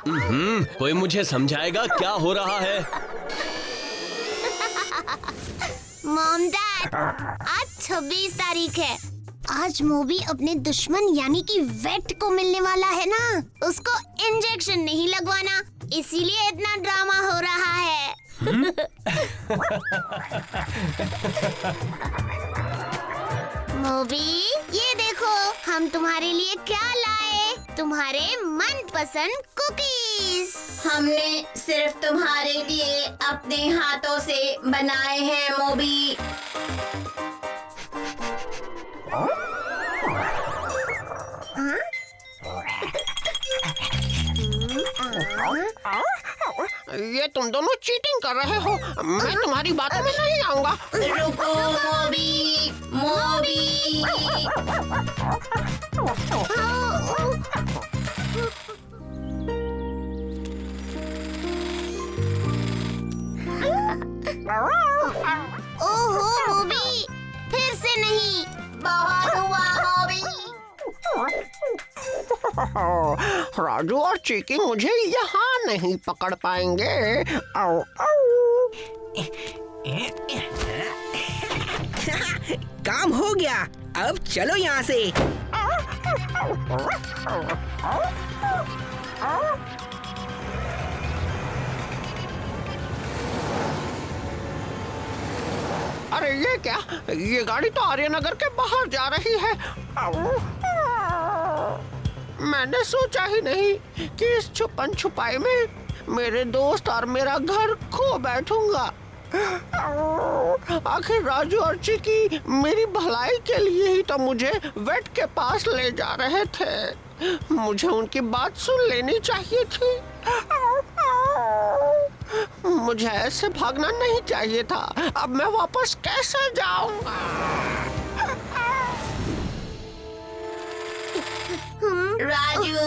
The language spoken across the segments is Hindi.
कोई मुझे समझाएगा क्या हो रहा है? मॉम डैड, आज 26 तारीख है। आज मोबी अपने दुश्मन यानी कि वेट को मिलने वाला है ना, उसको इंजेक्शन नहीं लगवाना, इसीलिए इतना ड्रामा हो रहा है। मोबी, ये देखो हम तुम्हारे लिए क्या लाए, तुम्हारे मनपसंद कुकीज। हमने सिर्फ तुम्हारे लिए अपने हाथों से बनाए हैं मोबी। ये तुम दोनों चीटिंग कर रहे हो। मैं तुम्हारी बातों में नहीं आऊंगा। रुको मोबी, मोबी। ओहो मोबी, फिर से नहीं। बहुत हुआ मोबी। राजू और चीकी मुझे यहाँ नहीं पकड़ पाएंगे। आओ आओ। काम हो गया, अब चलो यहाँ से। अरे ये क्या, ये गाड़ी तो आर्यनगर के बाहर जा रही है। मैंने सोचा ही नहीं कि इस छुपन छुपाई में मेरे दोस्त और मेरा घर खो बैठूंगा। आखिर राजू और चिकी मेरी भलाई के लिए ही तो मुझे वेट के पास ले जा रहे थे। मुझे उनकी बात सुन लेनी चाहिए थी। मुझे ऐसे भागना नहीं चाहिए था। अब मैं वापस कैसे जाऊंगा? राजू,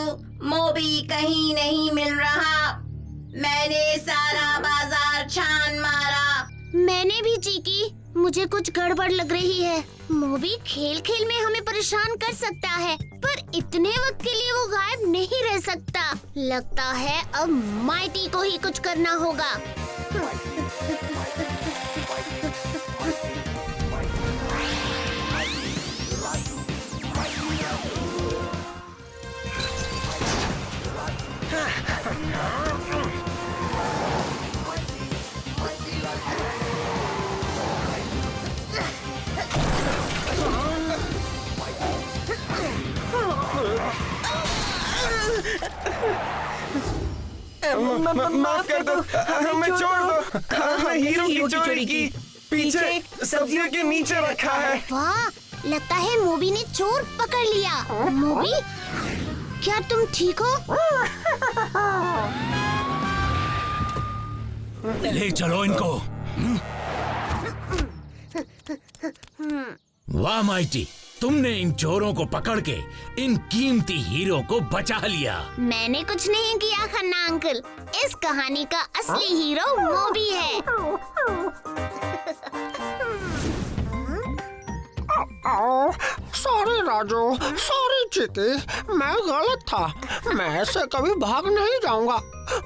मोबी कहीं नहीं मिल रहा। मैंने सारा बाजार छान मारा। मैंने भी चीकी, मुझे कुछ गड़बड़ लग रही है। मोबी खेल खेल में हमें परेशान कर सकता है, पर इतने वक्त के लिए वो गायब नहीं रह सकता। लगता है अब माइटी को ही कुछ करना होगा। माफ कर दो, हमें छोड़ दो। हमने हीरो की चोरी की, पीछे सब्जियों के नीचे रखा है। वाह, लगता है मोबी ने चोर पकड़ लिया। मोबी, क्या तुम ठीक हो? ले चलो इनको। वाह माइटी, तुमने इन चोरों को पकड़ के इन कीमती हीरो को बचा लिया। मैंने कुछ नहीं किया खन्ना अंकल, इस कहानी का असली हीरो मोबी है। सॉरी राजू, सॉरी चिकी, मैं गलत था। मैं ऐसे कभी भाग नहीं जाऊंगा।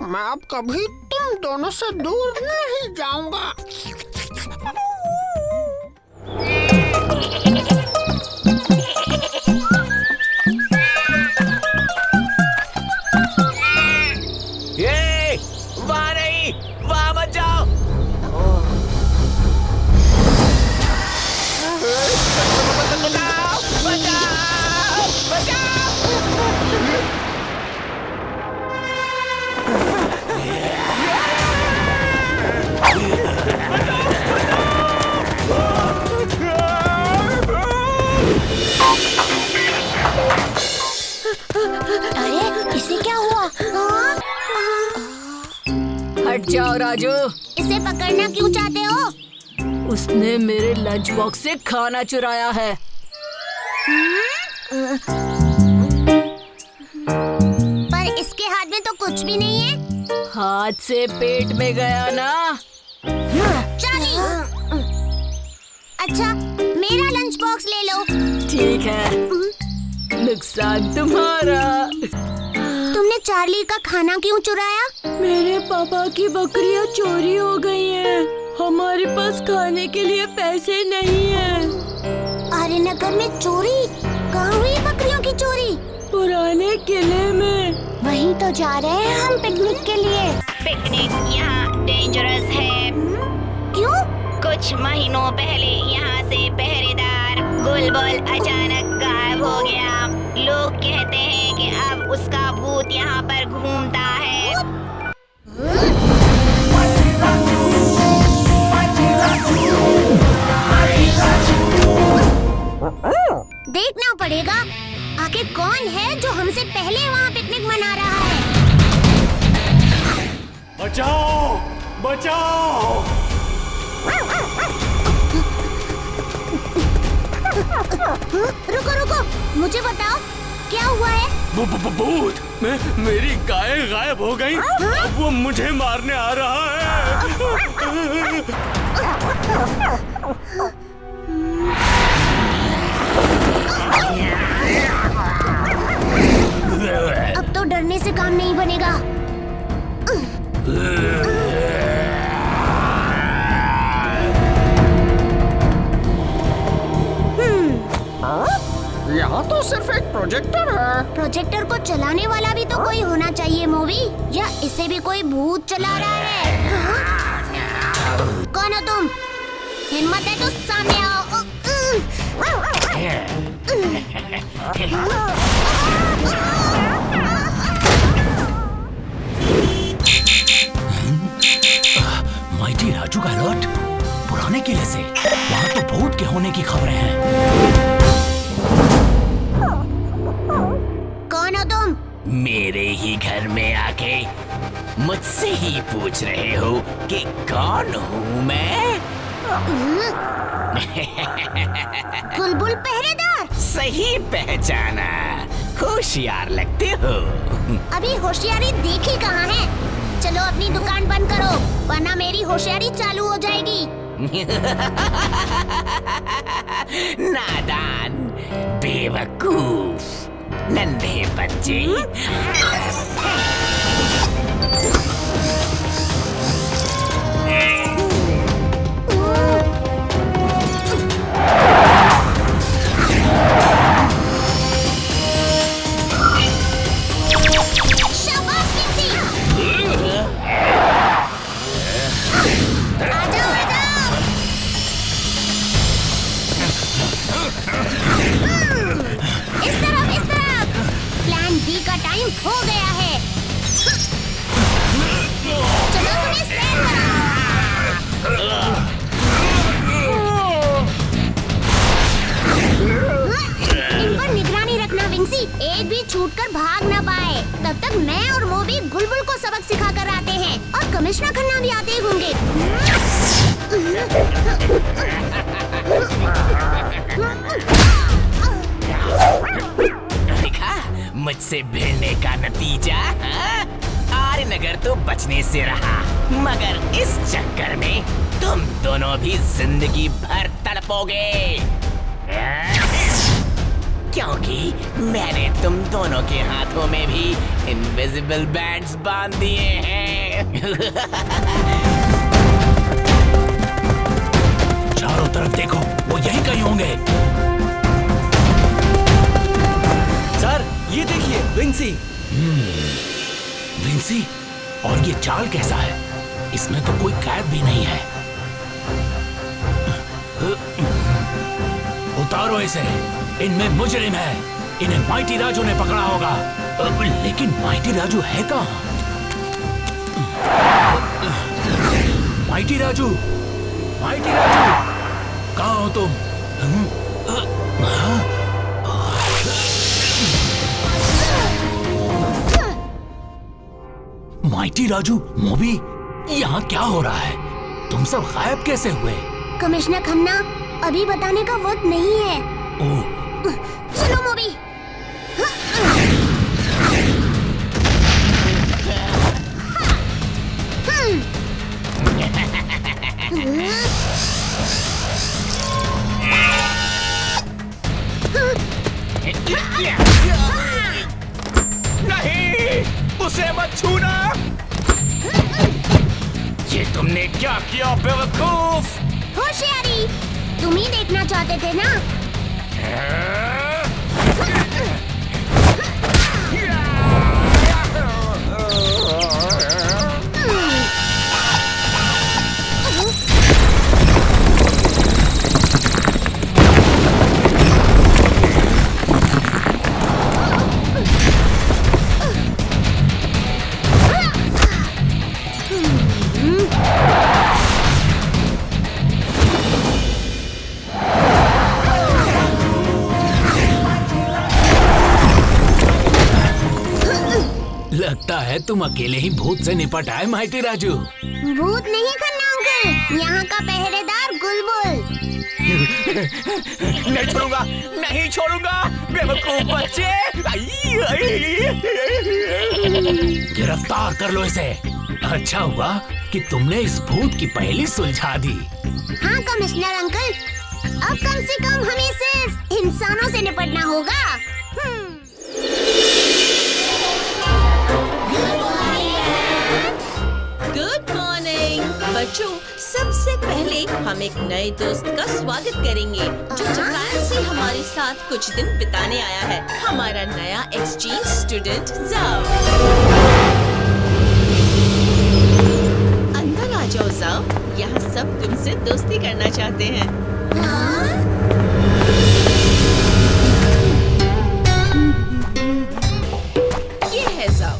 मैं अब कभी तुम दोनों से दूर नहीं जाऊंगा। ये वहाँ नहीं, वहाँ मत जाओ। बचाओ, बचाओ, बचाओ। अरे इसे क्या हुआ? हट जाओ राजू, इसे पकड़ना क्यों चाहते हो? उसने मेरे लंच बॉक्स से खाना चुराया है। पर इसके हाथ में तो कुछ भी नहीं है। हाथ से पेट में गया ना। चार्ली, अच्छा मेरा लंच बॉक्स ले लो। ठीक है, नुकसान तुम्हारा। तुमने चार्ली का खाना क्यों चुराया? मेरे पापा की बकरियां चोरी हो गई हैं। हमारे पास खाने के लिए पैसे नहीं हैं। आर्यनगर में चोरी? कहाँ हुई बकरियों की चोरी? पुराने किले में। वहीं तो जा रहे हैं हम पिकनिक के लिए। पिकनिक यहाँ डेंजरस है। क्यों? कुछ महीनों पहले यहाँ से पहरेदार बुलबुल अचानक गायब हो गया। लोग कहते हैं कि अब उसका भूत यहाँ पर घूमता है। देखना पड़ेगा आखिर कौन है जो हमसे पहले वहाँ पिकनिक मना रहा है। बचाओ बचाओ। रुको रुको, मुझे बताओ क्या हुआ है? भूत। मेरी गाय गायब हो गई। अब वो मुझे मारने आ रहा है। अब तो डरने से काम नहीं बनेगा। यहाँ तो सिर्फ एक प्रोजेक्टर है। प्रोजेक्टर को चलाने वाला भी तो कोई होना चाहिए मूवी, या इसे भी कोई भूत चला रहा है? कौन हो तुम? हिम्मत है तो सामने आओ। माइटी राजू का अलर्ट पुराने किले से। वहाँ तो भूत के होने की खबरें हैं। कौन हो तुम? मेरे ही घर में आके मुझसे ही पूछ रहे हो कि कौन हूँ मैं? बुलबुल पहरेदार। सही पहचाना, होशियार लगते हो। अभी होशियारी देखी कहाँ है? चलो अपनी दुकान बंद करो, वरना मेरी होशियारी चालू हो जाएगी। नादान, बेवकूफ, नन्हे बच्चे। शाबाश विक्सी। आजाओ आजाओ। इस तरफ। प्लान बी का टाइम हो गया है। चलो तुम्हें सैर इन पर निगरानी रखना विंसी, एक भी छूटकर भाग न पाए। तब तक मैं और मोबी बुलबुल को सबक सिखा कर आते हैं, और कमिश्नर खन्ना भी आते ही होंगे। देखा मुझसे भिड़ने का नतीजा? हाँ? आर्यनगर तो बचने से रहा, मगर इस चक्कर में तुम दोनों भी जिंदगी भर तड़पोगे। क्योंकि मैंने तुम दोनों के हाथों में भी इनविजिबल बैंड्स बांध दिए हैं। चारों तरफ देखो, वो यहीं कहीं होंगे। सर ये देखिए विंसी। विंसी, और ये चाल कैसा है? इसमें तो कोई कैद भी नहीं है। उतारो इसे, इनमें मुजरिम है। इन्हें माइटी राजू ने पकड़ा होगा। लेकिन माइटी राजू है कहाँ? माइटी राजू, माइटी राजू, कहाँ हो तुम? माइटी राजू, मोबी, यहाँ क्या हो रहा है? तुम सब गायब कैसे हुए? कमिश्नर खन्ना, अभी बताने का वक्त नहीं है। ओह, चलो मोबी। उसे मत छूना। ये तुमने क्या किया बेवकूफ? होशियारी, तुम ही देखना चाहते थे ना? लगता है तुम अकेले ही भूत से निपट आए माइटी राजू। भूत नहीं खन्ना अंकल, यहाँ का पहरेदार गुलबुल। नहीं छोड़ूंगा, नहीं छोड़ूंगा बेवकूफ बच्चे। गिरफ्तार कर लो इसे। अच्छा हुआ कि तुमने इस भूत की पहेली सुलझा दी। हाँ कमिश्नर अंकल, अब कम से कम हमें सिर्फ इंसानों से निपटना होगा। गुड मॉर्निंग बच्चों, सबसे पहले हम एक नए दोस्त का स्वागत करेंगे जो जापान से हमारे साथ कुछ दिन बिताने आया है। हमारा नया एक्सचेंज स्टूडेंट जाओ। अंदर आ जाओ जाओ, यहाँ सब तुमसे दोस्ती करना चाहते हैं। ये है जाओ।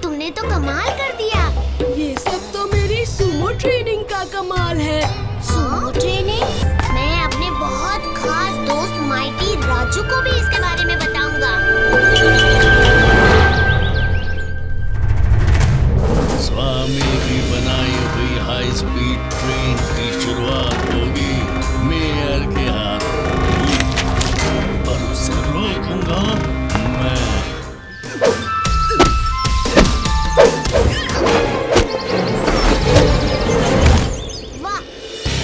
तुमने तो कमाल कर दिया। ये सब तो मेरी सुमो ट्रेनिंग का कमाल है। Sumo training? मैं अपने बहुत खास दोस्त माइटी राजू को भी इसके बारे में बताऊंगा। स्वामी की बनाई हुई हाई स्पीड ट्रेन की शुरुआत होगी मेयर के हाथ और उसे रोकूंगा मैं। वाह,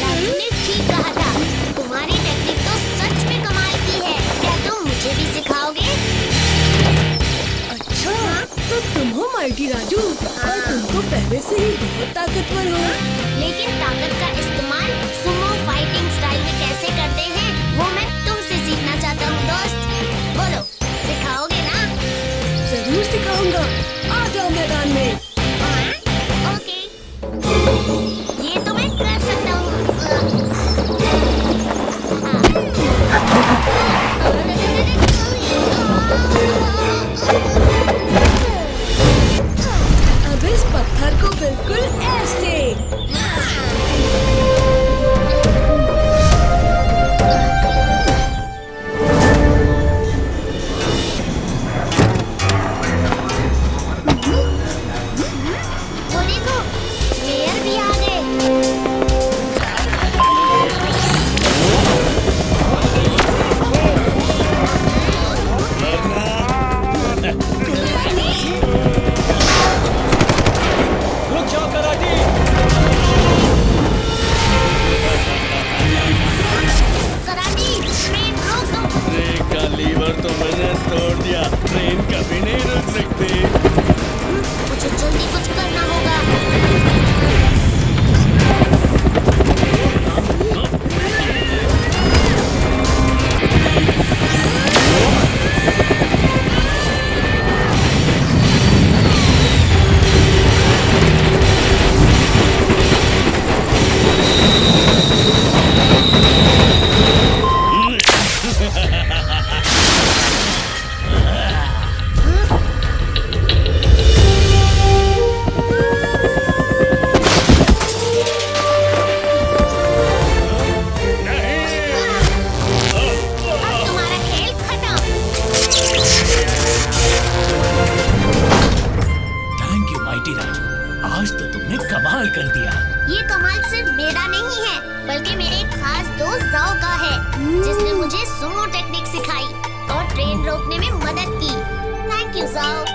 राजू ने ठीक कहा था। तुम्हारी टेक्निक तो सच में कमाल की है। क्या तुम मुझे भी सिखाओगे? अच्छा, तो तुम हो माइटी राजू और तुम तो पहले से ही बहुत ताकतवर हो। लेकिन ताकत का इस्तेमाल सुमो फाइटिंग स्टाइल में कैसे करते हैं वो मैं तुमसे सीखना चाहता हूँ दोस्त। बोलो, सिखाओगे ना? जरूर सिखाऊंगा, आ जाओ मैदान में। ओके, ये तो मैं कर सकता हूँ। अब इस पत्थर को बिल्कुल ऐसे। वो देखो, मेयर भी आ गए। रुक जाओ कराटी। माइटी राजू, आज तो तुमने कमाल कर दिया। ये कमाल सिर्फ मेरा नहीं है, बल्कि मेरे एक खास दोस्त जाओ का है, जिसने मुझे सुमो टेक्निक सिखाई और ट्रेन रोकने में मदद की। थैंक यू जाओ।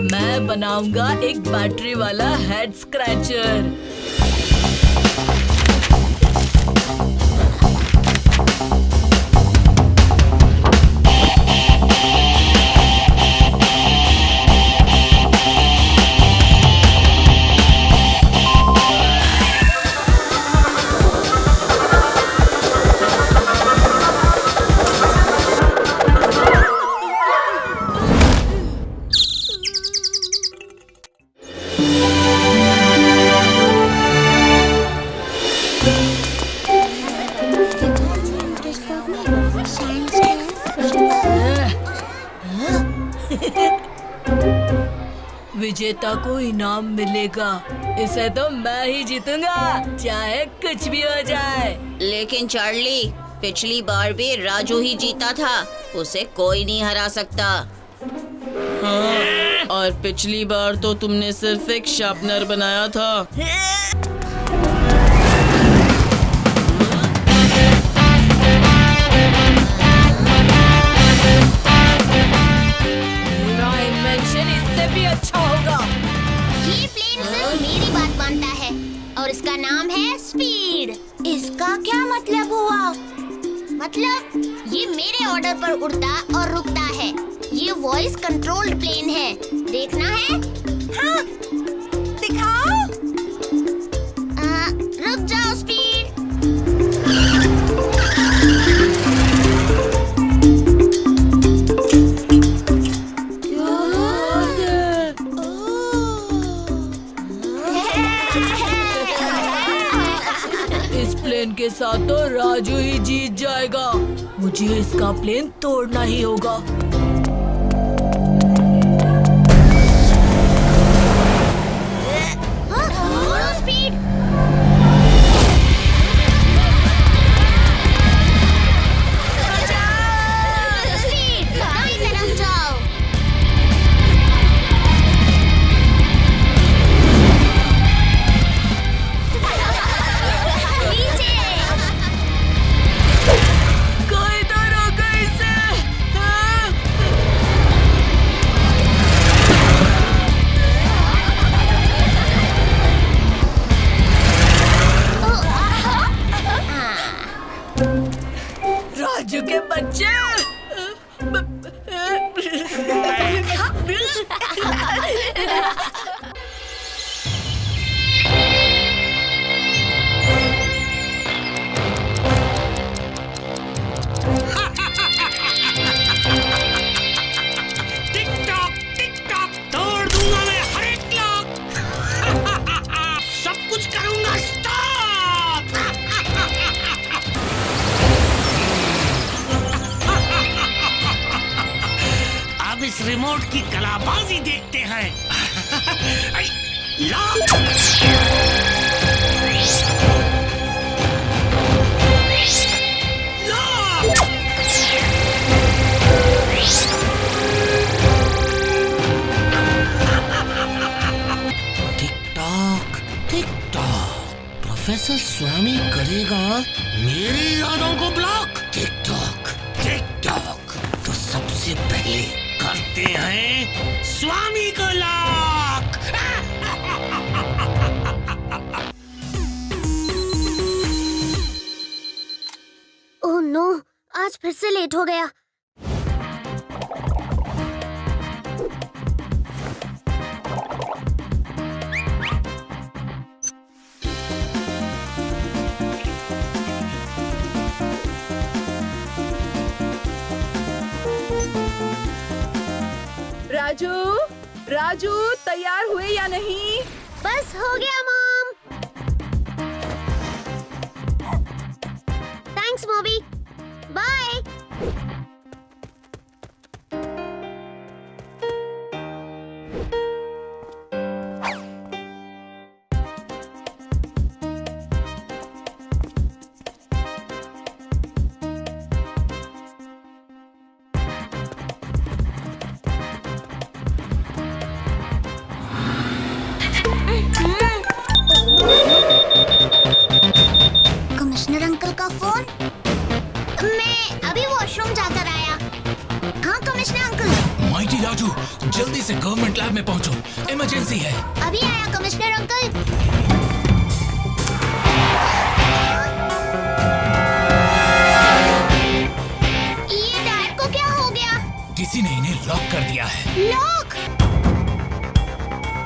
मैं बनाऊंगा एक बैटरी वाला हेड स्क्रैचर। विजेता को इनाम मिलेगा। इसे तो मैं ही जीतूंगा, चाहे कुछ भी हो जाए। लेकिन चार्ली, पिछली बार भी राजू ही जीता था, उसे कोई नहीं हरा सकता। हाँ, और पिछली बार तो तुमने सिर्फ एक शार्पनर बनाया था। इससे भी अच्छा होगा। ये प्लेन सिर्फ मेरी बात मानता है और इसका नाम है स्पीड। इसका क्या मतलब हुआ? मतलब ये मेरे ऑर्डर पर उड़ता और रुकता है। ये वॉइस कंट्रोल्ड प्लेन है, देखना है? हाँ, दिखाओ। रुक जाओ स्पीड। प्लेन के साथ तो राजू ही जीत जाएगा। मुझे इसका प्लेन तोड़ना ही होगा। राजू के बच्चे इस रिमोट की कलाबाजी देखते हैं। TikTok, TikTok. प्रोफेसर स्वामी करेगा मेरी यादों को ब्लॉक। TikTok, TikTok. तो सबसे पहले करते हैं स्वामी को लॉक। ओह नो, आज फिर से लेट हो गया। राजू, राजू तैयार हुए या नहीं? बस हो गया mom. Thanks mommy, bye. Commissioner uncle का फोन। मैं अभी वॉशरूम जाकर आया। हाँ कमिश्नर अंकल। माइटी राजू, जल्दी से गवर्नमेंट लैब में पहुंचो, इमरजेंसी है। अभी आया कमिश्नर अंकल। ये डैड को क्या हो गया? किसी ने इन्हें लॉक कर दिया है। लॉक?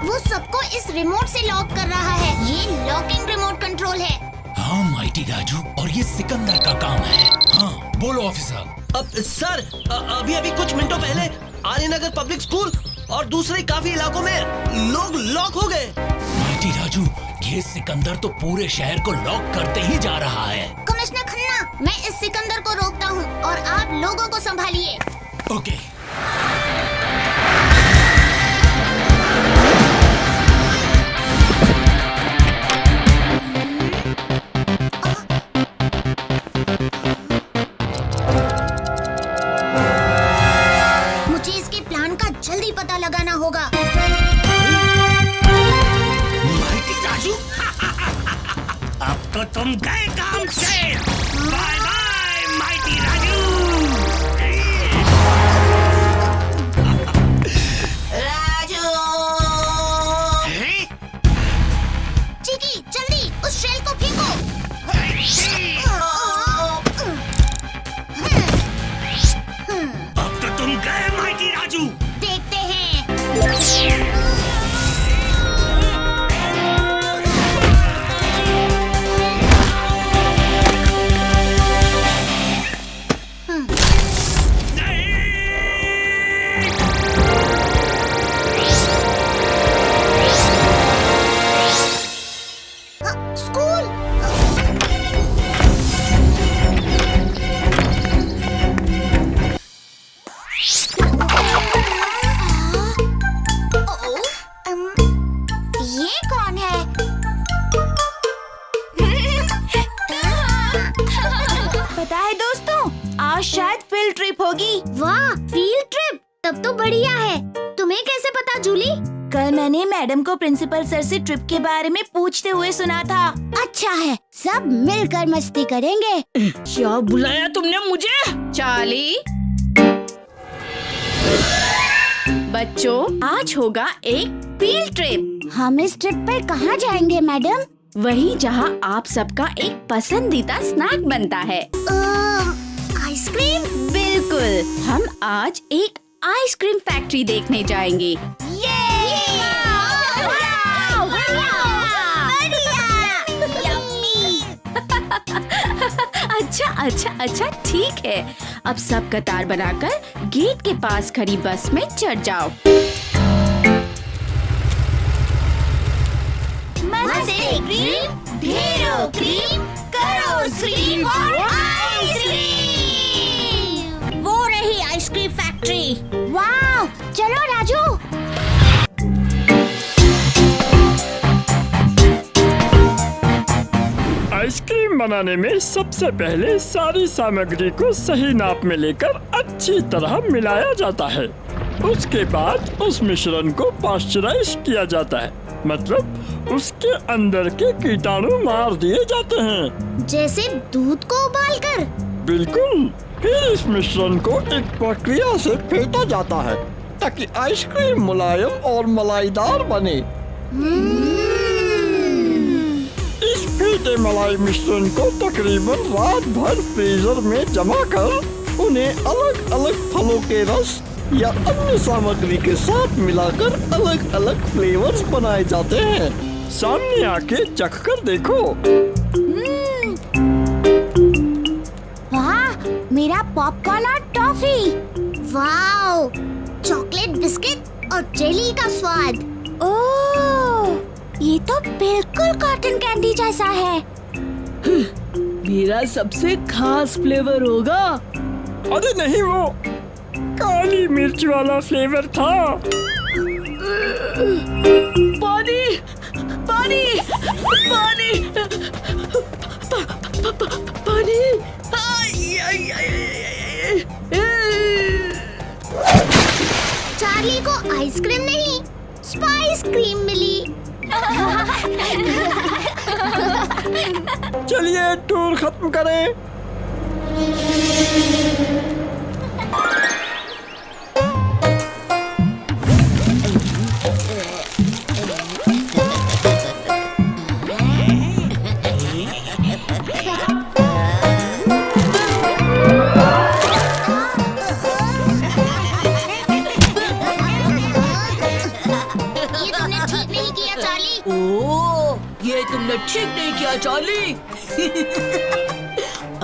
वो सबको इस रिमोट से लॉक कर रहा है। ये लॉकिंग रिमोट कंट्रोल है। हाँ माइटी राजू, और ये सिकंदर का काम है। हाँ बोलो ऑफिसर। अब सर, अभी कुछ मिनटों पहले आर्यनगर पब्लिक स्कूल और दूसरे काफी इलाकों में लोग लॉक हो गए। माइटी राजू, ये सिकंदर तो पूरे शहर को लॉक करते ही जा रहा है। कमिश्नर खन्ना, मैं इस सिकंदर को रोकता हूँ और आप लोगों को संभालिए। ओके। मुझे इसके प्लान का जल्दी पता लगाना होगा। माइटी राजू, अब तो तुम गए काम से। Bye bye mighty Raju. Raju! चिकी, जल्दी उस शेल को फेंको। अब तो तुम गए माइटी राजू। देखते हैं। स्कूल। ये कौन है? पता है दोस्तों, आज शायद फील्ड ट्रिप होगी। वाह, फील्ड ट्रिप, तब तो बढ़िया है। तुम्हें कैसे पता जूली? कल मैंने मैडम को प्रिंसिपल सर से ट्रिप के बारे में पूछते हुए सुना था। अच्छा है, सब मिलकर मस्ती करेंगे। क्या बुलाया तुमने मुझे? चार्ली, बच्चों आज होगा एक फील्ड ट्रिप। हम इस ट्रिप पर कहाँ जाएंगे मैडम? वही जहाँ आप सबका एक पसंदीदा स्नैक बनता है। आइसक्रीम? बिल्कुल, हम आज एक आइसक्रीम फैक्ट्री देखने जाएंगे। अच्छा ठीक है। अब सब कतार बनाकर गेट के पास खड़ी बस में चढ़ जाओ। मस्ती क्रीम, ढेरों क्रीम, करो क्रीम और आइसक्रीम। वो रही आइसक्रीम फैक्ट्री। वाह, चलो राजू। आइसक्रीम बनाने में सबसे पहले सारी सामग्री को सही नाप में लेकर अच्छी तरह मिलाया जाता है। उसके बाद उस मिश्रण को पाश्चराइज किया जाता है, मतलब उसके अंदर के कीटाणु मार दिए जाते हैं। जैसे दूध को उबालकर? बिल्कुल। फिर इस मिश्रण को एक प्रक्रिया से फेंटा जाता है ताकि आइसक्रीम मुलायम और मलाईदार बने। इस फेंटे मलाई मिश्रण को तकरीबन रात भर फ्रीजर में जमा कर उन्हें अलग अलग फलों के रस या अन्य सामग्री के साथ मिलाकर अलग अलग फ्लेवर्स बनाए जाते हैं। सामने आके चख कर देखो। वाह, मेरा पॉपकॉर्न और टॉफी। वाओ, चॉकलेट बिस्किट और जेली का स्वाद। ओह, ये तो बिल्कुल कॉटन कैंडी जैसा है। मेरा सबसे खास फ्लेवर होगा। अरे नहीं, वो काली मिर्च वाला फ्लेवर था। पानी पानी पानी पानी। चार्ली को आइसक्रीम नहीं, स्पाइस क्रीम मिली। चलिए टूर खत्म करें। तुमने ठीक नहीं किया चार्ली।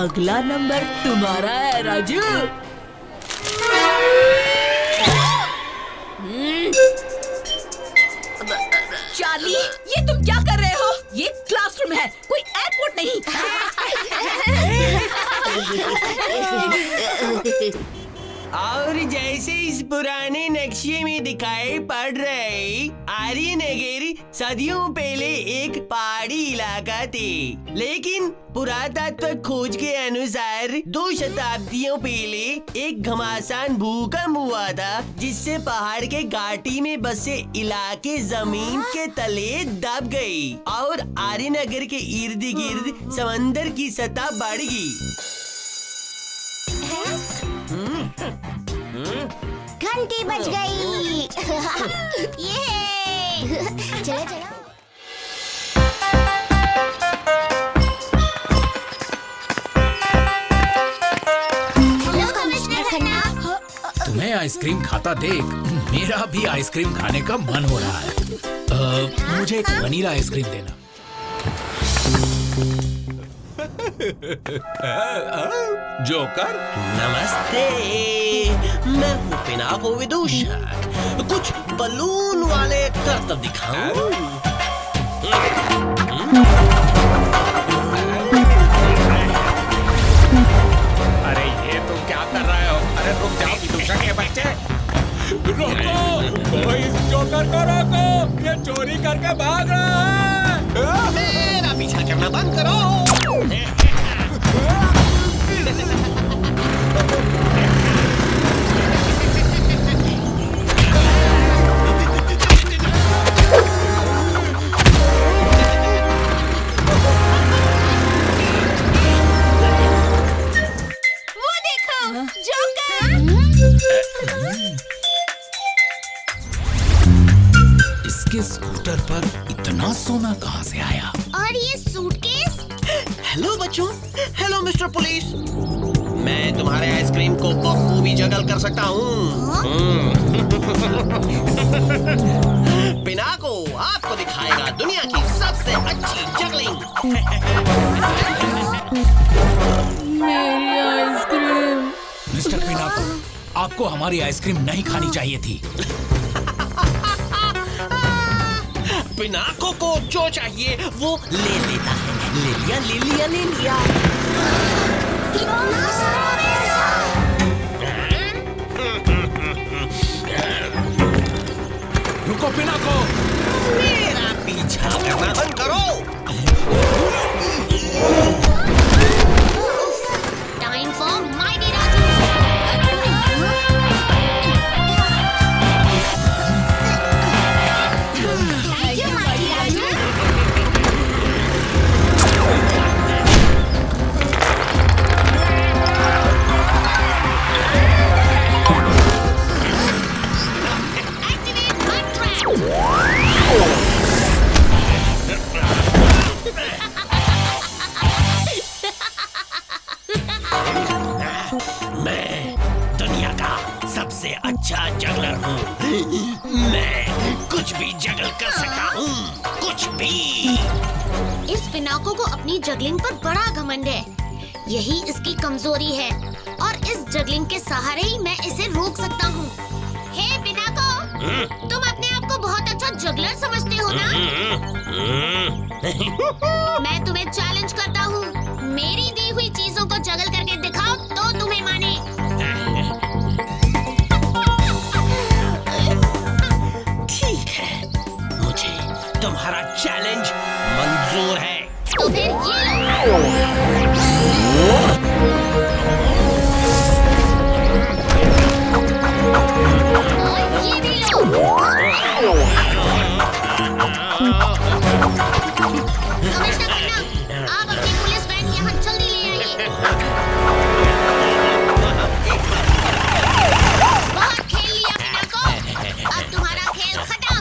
अगला नंबर तुम्हारा है राजू। चार्ली, ये तुम क्या कर रहे हो? ये क्लासरूम है, कोई एयरपोर्ट नहीं। और जैसे इस पुराने नक्शे में दिखाई पड़ रहे, आर्यनगर सदियों पहले एक पहाड़ी इलाका थे, लेकिन पुरातत्व खोज के अनुसार 2 शताब्दियों पहले एक घमासान भूकंप हुआ था, जिससे पहाड़ के घाटी में बसे इलाके जमीन के तले दब गई और आर्यनगर के इर्द गिर्द समंदर की सतह बढ़ गई। घंटी बज गई। ये चलो चलो। Hello commissioner Khanna. तुम्हें आइसक्रीम खाता देख मेरा भी आइसक्रीम खाने का मन हो रहा है। मुझे एक वनीला आइसक्रीम देना। जोकर नमस्ते, मैं हूँ पिनाको विदूषक। कुछ बलून वाले करतब दिखाऊं? अरे ये तुम क्या कर रहे हो? अरे रुक जाओ विदूषक के बच्चे, रोको, कोई इस जोकर को रोको, ये चोरी करके भाग रहा है। मेरा पीछा करना बंद करो। वो देखो, जोकर। इसके स्कूटर पर इतना सोना कहाँ से आया? और ये सूटकेस? हेलो बच्चों, हेलो मिस्टर पुलिस, मैं तुम्हारे आइसक्रीम को बखूबी जगल कर सकता हूँ। पिनाको आपको दिखाएगा दुनिया की सबसे अच्छी जगलिंग। मेरी आइसक्रीम। मिस्टर पिनाको, आपको हमारी आइसक्रीम नहीं खानी चाहिए थी। पिनाको को जो चाहिए वो ले लेता है। ले लिया ले लिया ले लिया। रुको पिनाको, मेरा पीछा करना बंद करो। Time for mighty Raju. Thank you mighty Raju. मैं दुनिया का सबसे अच्छा जगलर हूँ। मैं कुछ भी जगल कर सकता हूँ, कुछ भी। इस पिनाको को अपनी जगलिंग पर बड़ा घमंड है। यही इसकी कमजोरी है और इस जगलिंग के सहारे ही मैं इसे रोक सकता हूँ। हे पिनाको, तुम अपने आप को बहुत अच्छा जगलर समझते हो ना? मैं तुम्हें चैलेंज करता हूँ, मेरी दी हुई चीजों को जगल करके दिखाओ तो तुम्हें माने। ठीक है, मुझे तुम्हारा चैलेंज मंजूर है। तो फिर ये लो। और ये भी लो। कमिश्नर खन्ना, आप अपनी पुलिस वैन यहाँ जल्दी ले आइए। बहुत खेल लिया पिनाको, अब तुम्हारा खेल खत्म।